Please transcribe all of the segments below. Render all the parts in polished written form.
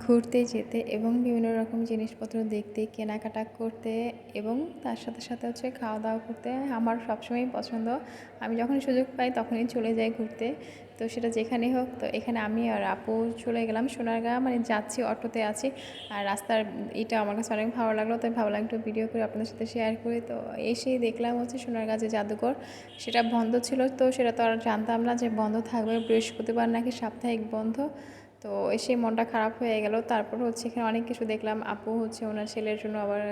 ঘুরতে যেতে এবং বিভিন্ন রকম জিনিসপত্র দেখতে, কেনাকাটা করতে এবং তার সাথে সাথে হচ্ছে খাওয়া দাওয়া করতে আমার সবসময়ই পছন্দ। আমি যখনই সুযোগ পাই তখনই চলে যাই ঘুরতে। তো সেটা যেখানেই হোক, তো এখানে আমি আর আপু চলে গেলাম সোনারগাঁ, মানে যাচ্ছি, অটোতে আছি। আর রাস্তার এটা আমার কাছে অনেক ভালো লাগলো, তাই ভাবলাম একটু ভিডিও করে আপনাদের সাথে শেয়ার করি। তো এসেই দেখলাম হচ্ছে সোনারগাঁ যে জাদুঘর, সেটা বন্ধ ছিল। তো সেটা তো আর জানতাম না যে বন্ধ থাকবে, বৃহস্পতিবার নাকি সাপ্তাহিক বন্ধ। তো এসে মনটা খারাপ হয়ে গেল। তারপর হচ্ছে এখানে অনেক কিছু দেখলাম। আপু হচ্ছে ওনার ছেলের জন্য আবার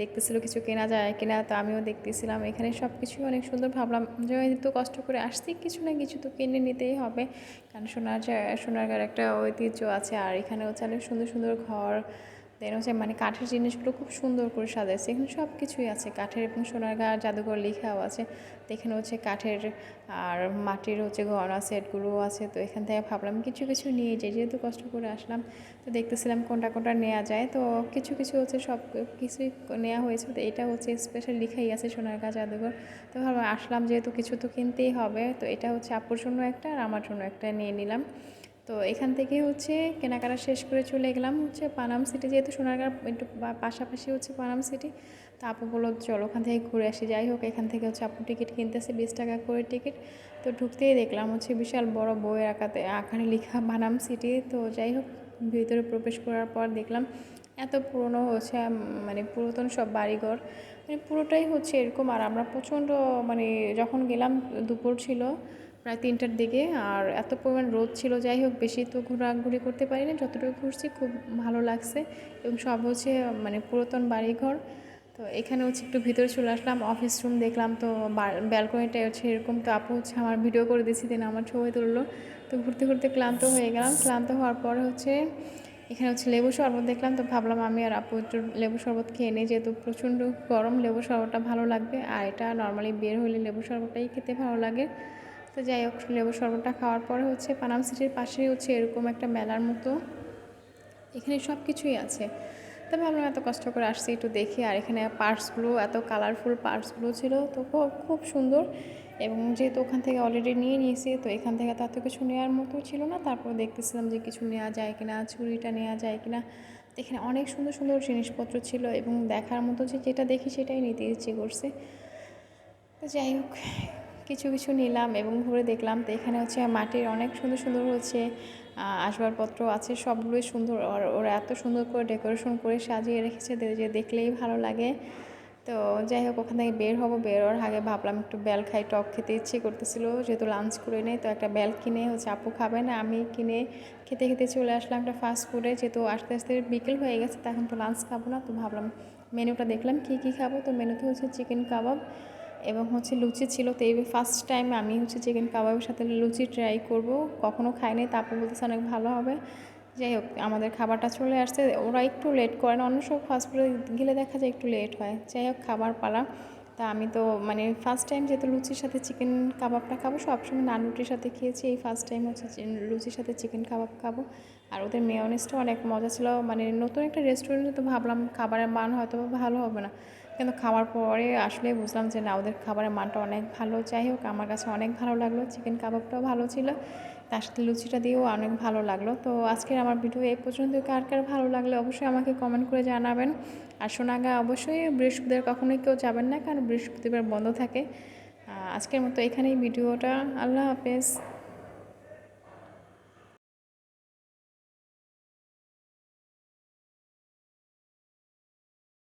দেখতেছিল কিছু কেনা যায় কিনা, তো আমিও দেখতেছিলাম। এখানে সব কিছুই অনেক সুন্দর। ভাবলাম যে এত কষ্ট করে আসছি, কিছু না কিছু তো কিনে নিতেই হবে, কারণ সোনারগাঁর একটা ঐতিহ্য আছে। আর এখানে হচ্ছে অনেক সুন্দর সুন্দর ঘর, দেন হচ্ছে মানে কাঠের জিনিসগুলো খুব সুন্দর করে সাজাইছে। এখানে সব কিছুই আছে কাঠের, এবং সোনারগাঁ জাদুঘর লেখাও আছে। তো এখানে হচ্ছে কাঠের আর মাটির হচ্ছে গহনা সেটগুলোও আছে। তো এখান থেকে ভাবলাম কিছু কিছু নিয়ে যাই, যেহেতু কষ্ট করে আসলাম। তো দেখতেছিলাম কোনটা কোনটা নেওয়া যায়। তো কিছু কিছু হচ্ছে সব কিছুই নেওয়া হয়েছে। তো এটা হচ্ছে স্পেশাল লেখাই আছে সোনারগাঁ জাদুঘর। তো ভাবলাম আসলাম যেহেতু কিছু তো কিনতেই হবে। তো এটা হচ্ছে আপুর জন্য একটা আর আমার জন্য একটা নিয়ে নিলাম। তো এখান থেকে হচ্ছে কেনাকাটা শেষ করে চলে গেলাম হচ্ছে পানাম সিটি, যেহেতু সোনারগাঁ একটু পাশাপাশি হচ্ছে পানাম সিটি। তো আপু বললো চলো ওখান থেকে ঘুরে আসি। যাই হোক, এখান থেকে হচ্ছে আপু টিকিট কিনতেছে 20 টাকা করে টিকিট। তো ঢুকতেই দেখলাম হচ্ছে বিশাল বড় বইয়ের আকারে লেখা পানাম সিটি। তো যাই হোক, ভিতরে প্রবেশ করার পর দেখলাম এত পুরনো হচ্ছে মানে পুরাতন সব বাড়িঘর, মানে পুরোটাই হচ্ছে এরকম। আর আমরা প্রচণ্ড মানে যখন গেলাম দুপুর ছিল, প্রায় 3টার দিকে, আর এত পরিমাণ রোদ ছিল। যাই হোক, বেশি তো ঘোরাঘুরি করতে পারিনি, যতটুকু ঘুরছি খুব ভালো লাগছে। এবং সব হচ্ছে মানে পুরাতন বাড়িঘর। তো এখানে হচ্ছে একটু ভিতরে চলে আসলাম, অফিস রুম দেখলাম। তো ব্যালকনিটা হচ্ছে এরকম। তো আপু হচ্ছে আমার ভিডিও করে দিয়েছি, দিন আমার ছবি তুললো। তো ঘুরতে ঘুরতে ক্লান্ত হয়ে গেলাম। ক্লান্ত হওয়ার পরে হচ্ছে এখানে হচ্ছে লেবু শরবত দেখলাম। তো ভাবলাম আমি আর আপু একটু লেবু শরবত খেয়ে নিই, যেহেতু প্রচণ্ড গরম, লেবু শরবতটা ভালো লাগবে। আর এটা নর্মালি বের হলে লেবু শরবতটাই খেতে ভালো লাগে। তো যাই হোক, লেবু শরবতটা খাওয়ার পরে হচ্ছে পানাম সিটির পাশেই হচ্ছে এরকম একটা মেলার মতো, এখানে সব কিছুই আছে। তবে আমরা এত কষ্ট করে আসছি একটু দেখি। আর এখানে পার্টসগুলো এত কালারফুল পার্টসগুলো ছিল, তো খুব সুন্দর। এবং যেহেতু ওখান থেকে অলরেডি নিয়ে নিয়েছি, তো এখান থেকে তো এত কিছু নেওয়ার মতো ছিল না। তারপর দেখতেছিলাম যে কিছু নেওয়া যায় কিনা, চুড়িটা নেওয়া যায় কিনা। এখানে অনেক সুন্দর সুন্দর জিনিসপত্র ছিল, এবং দেখার মতো যে যেটা দেখি সেটাই নিতে ইচ্ছে করছে। তো যাই হোক, কিছু কিছু নিলাম এবং ঘুরে দেখলাম। তো এখানে হচ্ছে মাটির অনেক সুন্দর সুন্দর হচ্ছে আসবাবপত্র আছে, সবগুলোই সুন্দর। আর ওরা এত সুন্দর করে ডেকোরেশন করে সাজিয়ে রেখেছে যে দেখলেই ভালো লাগে। তো যাই হোক, ওখান থেকে বের হবো, বের হওয়ার আগে ভাবলাম একটু বেল খাই, টক খেতে ইচ্ছে করতেছিল, যেহেতু লাঞ্চ করে নেই। তো একটা বেল কিনে হচ্ছে আপু খাবে না, আমি কিনে খেতে খেতে চলে আসলাম একটা ফাস্ট ফুডে। যেহেতু আস্তে আস্তে বিকেল হয়ে গেছে, তো এখন তো লাঞ্চ খাবো না। তো ভাবলাম মেনুটা দেখলাম কী কী খাবো। তো মেনুতে হচ্ছে চিকেন কাবাব এবং হচ্ছে লুচি ছিল। তো এই ফার্স্ট টাইম আমি হচ্ছে চিকেন কাবাবের সাথে লুচি ট্রাই করব, কখনও খাইনি। তারপর বলতেছে অনেক ভালো হবে। যাই হোক, আমাদের খাবারটা চলে আসছে। ওরা একটু লেট করে না, অন্য সব ফাস্টফুডে গেলে দেখা যায় একটু লেট হয়। যাই হোক, খাবার পালা। তা আমি তো মানে ফার্স্ট টাইম যেহেতু লুচির সাথে চিকেন কাবাবটা খাবো, সবসময় নান রুটির সাথে খেয়েছি, এই ফার্স্ট টাইম হচ্ছে লুচির সাথে চিকেন কাবাব খাবো। আর ওদের মেয়নিজটাও অনেক মজা ছিল। মানে নতুন একটা রেস্টুরেন্টে, তো ভাবলাম খাবারের মান হয়তো ভালো হবে না, কিন্তু খাওয়ার পরে আসলে বুঝলাম যে না, ওদের খাবারের মানটা অনেক ভালো। যাই হোক, আমার কাছে অনেক ভালো লাগলো, চিকেন কাবাবটাও ভালো ছিল, তার সাথে লুচিটা দিয়েও অনেক ভালো লাগলো। তো আজকের আমার ভিডিও এই পর্যন্ত। কার কার ভালো লাগলে অবশ্যই আমাকে কমেন্ট করে জানাবেন। আর সোনারগাঁ অবশ্যই বৃহস্পতিবার কখনোই কেউ যাবেন না, কারণ বৃহস্পতিবার বন্ধ থাকে। আজকের মতো এখানেই ভিডিওটা। আল্লাহ হাফেজ।